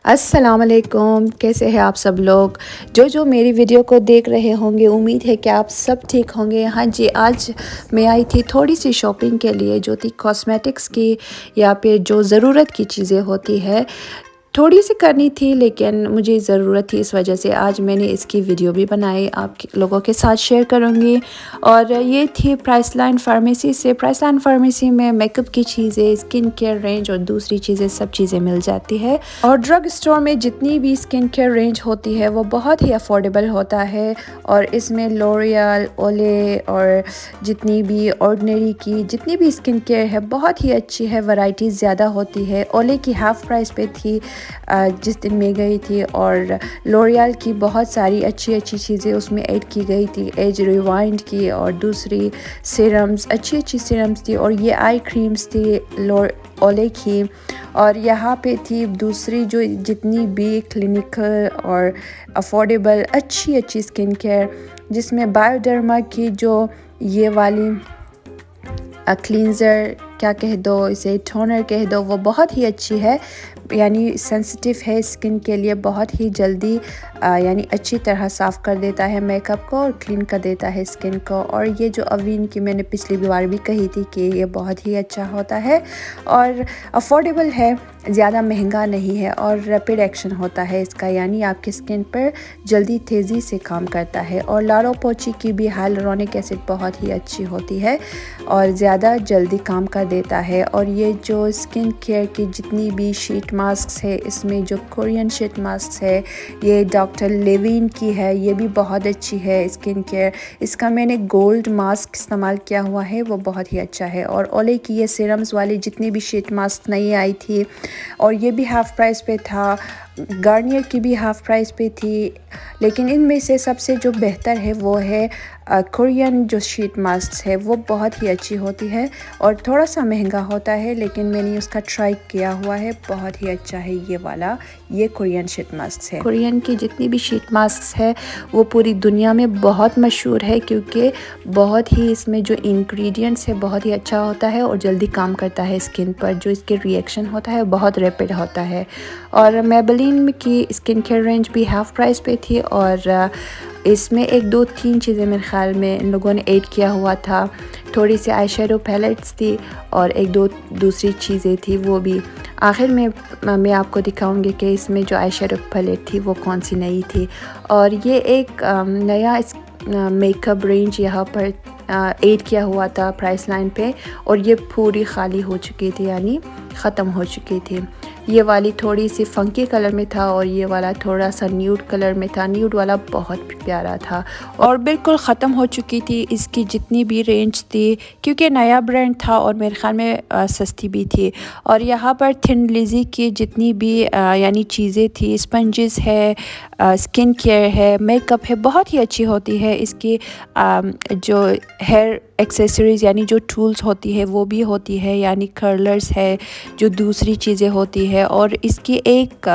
अस्सलाम वालेकुम, कैसे हैं आप सब लोग जो मेरी वीडियो को देख रहे होंगे। उम्मीद है कि आप सब ठीक होंगे। हाँ जी, आज मैं आई थी थोड़ी सी शॉपिंग के लिए, जो थी कॉस्मेटिक्स की या फिर जो ज़रूरत की चीज़ें होती है। थोड़ी सी करनी थी लेकिन मुझे ज़रूरत थी, इस वजह से आज मैंने इसकी वीडियो भी बनाई, आप लोगों के साथ शेयर करूँगी। और ये थी प्राइसलाइन फार्मेसी से। प्राइसलाइन फार्मेसी में मेकअप की चीज़ें, स्किन केयर रेंज और दूसरी चीज़ें, सब चीज़ें मिल जाती है। और ड्रग स्टोर में जितनी भी स्किन केयर रेंज होती है वो बहुत ही अफोर्डेबल होता है। और इसमें लोरियल, ओले और जितनी भी ऑर्डिनरी की जितनी भी स्किन केयर है बहुत ही अच्छी है, वैरायटी ज़्यादा होती है। ओले की हाफ़ प्राइस पे थी जिस दिन मैं गई थी। और लोरियल की बहुत सारी अच्छी अच्छी चीज़ें उसमें ऐड की गई थी, एज रिवाइंड की और दूसरी सीरम्स, अच्छी अच्छी सीरम्स थी। और ये आई क्रीम्स थी ओले की। और यहाँ पे थी दूसरी जो जितनी भी क्लिनिकल और अफोर्डेबल अच्छी अच्छी स्किन केयर, जिसमें बायोडर्मा की जो ये वाली क्लींज़र क्या कह दो, इसे टोनर कह दो, वो बहुत ही अच्छी है। यानी सेंसिटिव है स्किन के लिए, बहुत ही जल्दी यानी अच्छी तरह साफ़ कर देता है मेकअप को और क्लीन कर देता है स्किन को। और ये जो अवीन की मैंने पिछली बार भी कही थी कि ये बहुत ही अच्छा होता है और अफोर्डेबल है, ज़्यादा महंगा नहीं है और रैपिड एक्शन होता है इसका, यानी आपकी स्किन पर जल्दी तेज़ी से काम करता है। और लारो पोची की भी हाइलुरोनिक एसिड बहुत ही अच्छी होती है और ज़्यादा जल्दी काम कर देता है। और ये जो स्किन केयर की जितनी भी शीट मास्क है, इसमें जो कोरियन शीट मास्क है ये डॉक्टर लेविन की है, ये भी बहुत अच्छी है स्किन केयर। इसका मैंने गोल्ड मास्क इस्तेमाल किया हुआ है, वो बहुत ही अच्छा है। और ओले की ये सीरम्स वाली जितनी भी शीट मास्क नई आई थी और ये भी हाफ़ प्राइस पे था, गार्नियर की भी हाफ़ प्राइस पे थी। लेकिन इनमें से सबसे जो बेहतर है वो है कोरियन जो शीट मास्क है, वो बहुत ही अच्छी होती है और थोड़ा सा महंगा होता है, लेकिन मैंने उसका ट्राई किया हुआ है, बहुत ही अच्छा है ये वाला। ये कोरियन शीट मास्क है। कोरियन की जितनी भी शीट मास्क है वो पूरी दुनिया में बहुत मशहूर है, क्योंकि बहुत ही इसमें जो इंग्रेडिएंट्स है बहुत ही अच्छा होता है और जल्दी काम करता है स्किन पर। जो इसके रिएक्शन होता है बहुत रैपिड होता है। और मेबेलिन की स्किन केयर रेंज भी हाफ़ प्राइस पे थी और इसमें एक दो तीन चीज़ें मेरे ख़्याल में इन लोगों ने ऐड किया हुआ था। थोड़ी सी आई शेडो पैलेट्स थी और एक दो दूसरी चीज़ें थी, वो भी आखिर में मैं आपको दिखाऊंगी कि इसमें जो आई शेडो पैलेट थी वो कौन सी नई थी। और ये एक नया मेकअप रेंज यहाँ पर ऐड किया हुआ था प्राइस लाइन पे, और ये पूरी खाली हो चुकी थी, यानी ख़त्म हो चुकी थी। ये वाली थोड़ी सी फंकी कलर में था और ये वाला थोड़ा सा न्यूड कलर में था। न्यूड वाला बहुत प्यारा था और बिल्कुल ख़त्म हो चुकी थी इसकी जितनी भी रेंज थी, क्योंकि नया ब्रांड था और मेरे ख़्याल में सस्ती भी थी। और यहाँ पर थिन लिज़ी की जितनी भी यानी चीज़ें थी, स्पंजेस है, स्किन केयर है, मेकअप है, बहुत ही अच्छी होती है। इसकी जो हेयर एक्सेसरीज़ यानी जो टूल्स होती है वो भी होती है, यानी कर्लर्स है, जो दूसरी चीज़ें होती है। और इसकी एक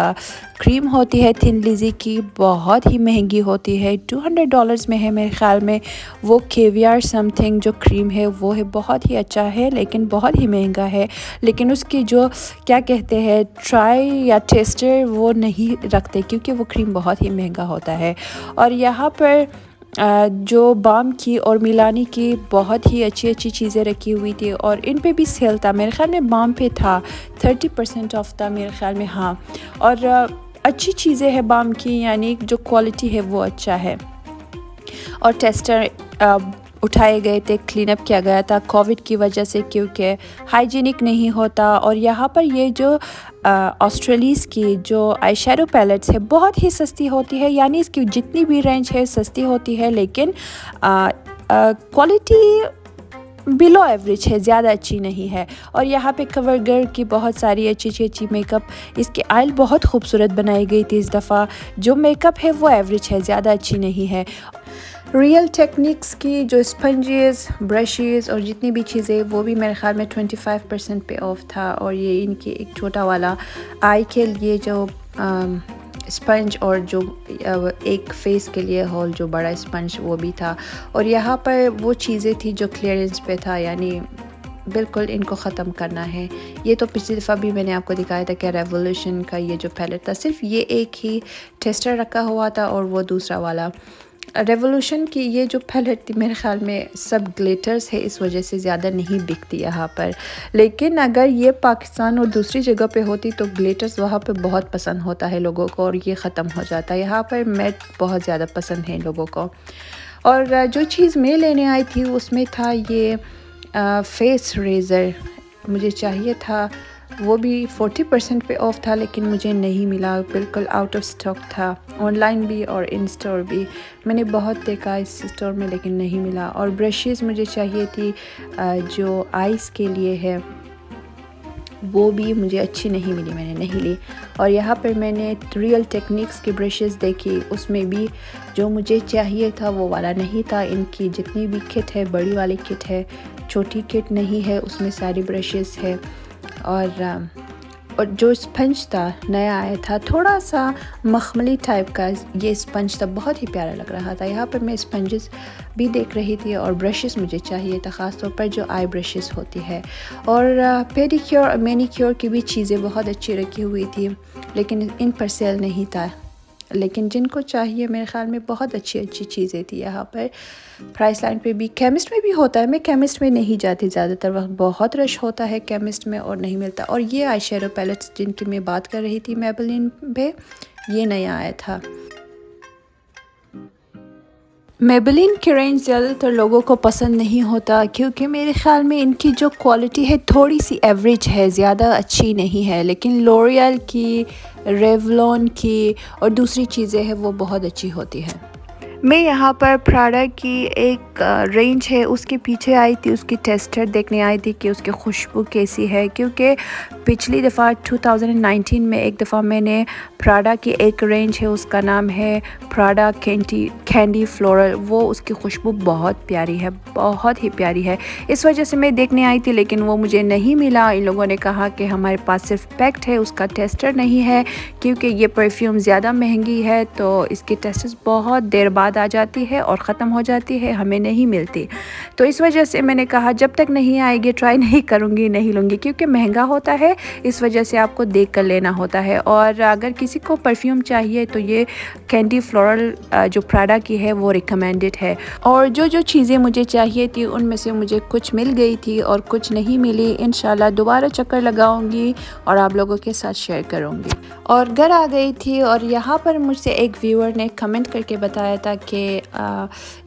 क्रीम होती है थिन लिज़ी की, बहुत ही महंगी होती है, $200 में है मेरे ख़्याल में। वो केवियर समथिंग जो क्रीम है वो है, बहुत ही अच्छा है लेकिन बहुत ही महंगा है। लेकिन उसकी जो क्या कहते हैं ट्राई या टेस्टर वो नहीं रखते, क्योंकि वो क्रीम बहुत ही महंगा होता है। और यहाँ पर जो बाम की और मिलानी की बहुत ही अच्छी अच्छी चीज़ें रखी हुई थी और इन पे भी सेल था। मेरे ख़्याल में बाम पे था 30% ऑफ था मेरे ख़्याल में, हाँ। और अच्छी चीज़ें हैं बाम की, यानी जो क्वालिटी है वो अच्छा है। और टेस्टर उठाए गए थे, क्लीन अप किया गया था कोविड की वजह से, क्योंकि हाइजीनिक नहीं होता। और यहाँ पर ये जो ऑस्ट्रेलीज़ की जो आई शेडो पैलेट्स है बहुत ही सस्ती होती है, यानी इसकी जितनी भी रेंज है सस्ती होती है, लेकिन क्वालिटी बिलो एवरेज है, ज़्यादा अच्छी नहीं है। और यहाँ पे कवर गर्ल की बहुत सारी अच्छी अच्छी मेकअप, इसकी आयल बहुत खूबसूरत बनाई गई थी इस दफ़ा। जो मेकअप है वो एवरेज है, ज़्यादा अच्छी नहीं है। रियल टेक्निक्स की जो स्पंजेस, ब्रशेस और जितनी भी चीज़ें, वो भी मेरे ख़्याल में 25% पे ऑफ था। और ये इनकी एक छोटा वाला आई के लिए जो स्पंज और जो एक फ़ेस के लिए होल जो बड़ा स्पंज वो भी था। और यहाँ पर वो चीज़ें थी जो क्लियरेंस पे था, यानी बिल्कुल इनको ख़त्म करना है। ये तो पिछली दफ़ा भी मैंने आपको दिखाया था कि रेवोल्यूशन का ये जो पैलेट था, सिर्फ ये एक ही टेस्टर रखा हुआ था और वो दूसरा वाला। रेवोल्यूशन की ये जो पैलेट थी मेरे ख़्याल में सब ग्लिटर्स है, इस वजह से ज़्यादा नहीं बिकती यहाँ पर। लेकिन अगर ये पाकिस्तान और दूसरी जगह पे होती तो ग्लिटर्स वहाँ पे बहुत पसंद होता है लोगों को और ये ख़त्म हो जाता है। यहाँ पर मैट बहुत ज़्यादा पसंद है लोगों को। और जो चीज़ मैं लेने आई थी उसमें था ये फेस रेज़र, मुझे चाहिए था, वो भी 40% पे ऑफ था लेकिन मुझे नहीं मिला, बिल्कुल आउट ऑफ स्टॉक था, ऑनलाइन भी और इन स्टोर भी। मैंने बहुत देखा इस स्टोर में लेकिन नहीं मिला। और ब्रशेस मुझे चाहिए थी जो आइज़ के लिए है, वो भी मुझे अच्छी नहीं मिली, मैंने नहीं ली। और यहाँ पर मैंने रियल टेक्निक्स की ब्रशेस देखी, उसमें भी जो मुझे चाहिए था वो वाला नहीं था। इनकी जितनी भी किट है, बड़ी वाली किट है, छोटी किट नहीं है, उसमें सारी ब्रशेस है। और जो स्पंज था नया आया था, थोड़ा सा मखमली टाइप का ये स्पंज था, बहुत ही प्यारा लग रहा था। यहाँ पर मैं स्पंजेस भी देख रही थी और ब्रशेस मुझे चाहिए था, ख़ास तौर पर जो आई ब्रशेस होती है। और पेडिक्योर और मैनिक्योर की भी चीज़ें बहुत अच्छी रखी हुई थी लेकिन इन पर सेल नहीं था। लेकिन जिनको चाहिए मेरे ख़्याल में बहुत अच्छी अच्छी चीज़ें थी यहाँ पर। प्राइस लाइन पे भी, केमिस्ट में भी होता है, मैं केमिस्ट में नहीं जाती ज़्यादातर वक्त, बहुत रश होता है केमिस्ट में और नहीं मिलता। और ये आई शेडो पैलेट्स जिनकी मैं बात कर रही थी मेबेलिन पे, ये नया आया था। मेबेलिन की रेंज ज़्यादातर लोगों को पसंद नहीं होता क्योंकि मेरे ख़्याल में इनकी जो क्वालिटी है थोड़ी सी एवरेज है, ज़्यादा अच्छी नहीं है। लेकिन लोरियल की, रेवलॉन की और दूसरी चीज़ें हैं वो बहुत अच्छी होती है। मैं यहाँ पर प्राडा की एक रेंज है उसके पीछे आई थी, उसकी टेस्टर देखने आई थी कि उसकी खुशबू कैसी है। क्योंकि पिछली दफ़ा 2019 में एक दफ़ा मैंने प्राडा की एक रेंज है, उसका नाम है प्राडा कैंडी फ्लोरल, वो उसकी खुशबू बहुत प्यारी है, बहुत ही प्यारी है। इस वजह से मैं देखने आई थी लेकिन वो मुझे नहीं मिला। इन लोगों ने कहा कि हमारे पास सिर्फ पैक्ड है, उसका टेस्टर नहीं है क्योंकि ये परफ्यूम ज़्यादा महंगी है तो इसकी टेस्टर्स बहुत देर बाद आ जाती है और ख़त्म हो जाती है, हमें नहीं मिलती। तो इस वजह से मैंने कहा जब तक नहीं आएगी ट्राई नहीं करूँगी, नहीं लूँगी, क्योंकि महंगा होता है, इस वजह से आपको देख कर लेना होता है। और अगर किसी को परफ्यूम चाहिए तो ये कैंडी फ्लोरल जो प्राडा की है वो रिकमेंडेड है। और जो चीज़ें मुझे चाहिए थी उनमें से मुझे कुछ मिल गई थी और कुछ नहीं मिली। इंशाल्लाह दोबारा चक्कर लगाऊंगी और आप लोगों के साथ शेयर करूंगी। और घर आ गई थी और यहाँ पर मुझसे एक व्यूअर ने कमेंट करके बताया था कि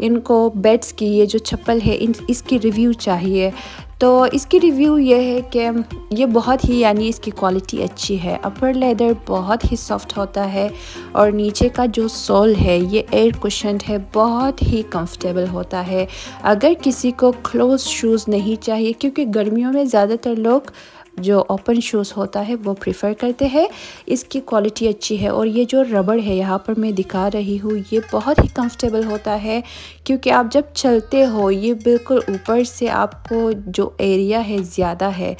इनको बेड्स की ये जो चप्पल है इसकी रिव्यू चाहिए। तो इसकी रिव्यू ये है कि ये बहुत ही, यानी इसकी क्वालिटी अच्छी है, अपर लेदर बहुत ही सॉफ्ट होता है और नीचे का जो सोल है ये एयर कुशन्ड है, बहुत ही कंफर्टेबल होता है। अगर किसी को क्लोज शूज़ नहीं चाहिए, क्योंकि गर्मियों में ज़्यादातर लोग जो ओपन शूज़ होता है वो प्रेफर करते हैं, इसकी क्वालिटी अच्छी है। और ये जो रबड़ है यहाँ पर मैं दिखा रही हूँ, ये बहुत ही कंफर्टेबल होता है क्योंकि आप जब चलते हो ये बिल्कुल ऊपर से आपको जो एरिया है ज़्यादा है,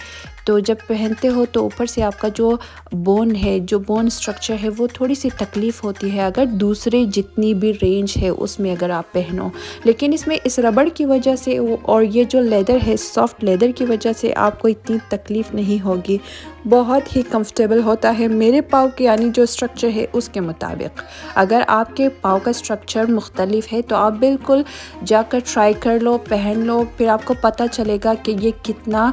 तो जब पहनते हो तो ऊपर से आपका जो बोन है, जो बोन स्ट्रक्चर है वो थोड़ी सी तकलीफ़ होती है अगर दूसरे जितनी भी रेंज है उसमें अगर आप पहनो। लेकिन इसमें इस रबड़ की वजह से और ये जो लेदर है, सॉफ्ट लेदर की वजह से आपको इतनी तकलीफ़ नहीं होगी, बहुत ही कंफर्टेबल होता है मेरे पाँव के, यानी जो स्ट्रक्चर है उसके मुताबिक। अगर आपके पाँव का स्ट्रक्चर मुख्तलिफ है तो आप बिल्कुल जाकर ट्राई कर लो, पहन लो, फिर आपको पता चलेगा कि ये कितना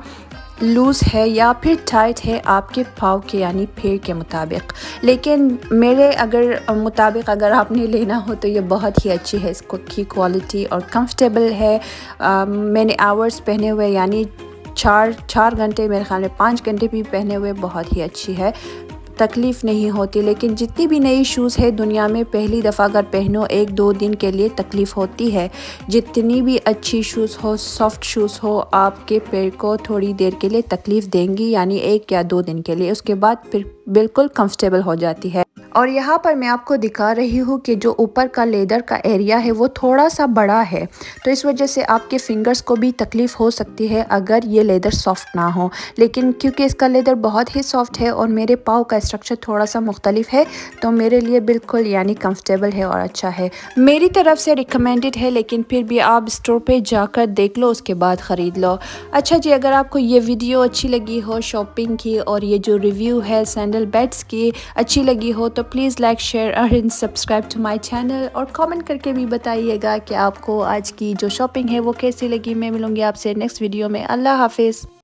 लूज़ है या फिर टाइट है आपके पाँव के, यानी पैर के मुताबिक। लेकिन मेरे मुताबिक अगर आपने लेना हो तो ये बहुत ही अच्छी है, इसको की क्वालिटी और कंफर्टेबल है। मैंने आवर्स पहने हुए, यानी 4 घंटे, मेरे ख्याल में 5 घंटे भी पहने हुए, बहुत ही अच्छी है, तकलीफ़ नहीं होती। लेकिन जितनी भी नई शूज़ है दुनिया में, पहली दफ़ा अगर पहनो 1-2 दिन के लिए तकलीफ़ होती है। जितनी भी अच्छी शूज़ हो, सॉफ्ट शूज़ हो, आपके पैर को थोड़ी देर के लिए तकलीफ़ देंगी, यानी 1 या 2 दिन के लिए, उसके बाद फिर बिल्कुल कंफर्टेबल हो जाती है। और यहाँ पर मैं आपको दिखा रही हूँ कि जो ऊपर का लेदर का एरिया है वो थोड़ा सा बड़ा है, तो इस वजह से आपके फिंगर्स को भी तकलीफ़ हो सकती है अगर ये लेदर सॉफ्ट ना हो। लेकिन क्योंकि इसका लेदर बहुत ही सॉफ्ट है और मेरे पाँव का स्ट्रक्चर थोड़ा सा मुख्तलिफ है, तो मेरे लिए बिल्कुल यानी कंफर्टेबल है और अच्छा है। मेरी तरफ से रिकमेंडेड है, लेकिन फिर भी आप स्टोर पे जाकर देख लो, उसके बाद ख़रीद लो। अच्छा जी, अगर आपको ये वीडियो अच्छी लगी हो शॉपिंग की और ये जो रिव्यू है सैंडल बेड्स की अच्छी लगी हो, तो please like share and subscribe to my channel, और कमेंट करके भी बताइएगा कि आपको आज की जो शॉपिंग है वो कैसी लगी। मैं मिलूँगी आपसे नेक्स्ट वीडियो में। अल्लाह हाफिज़।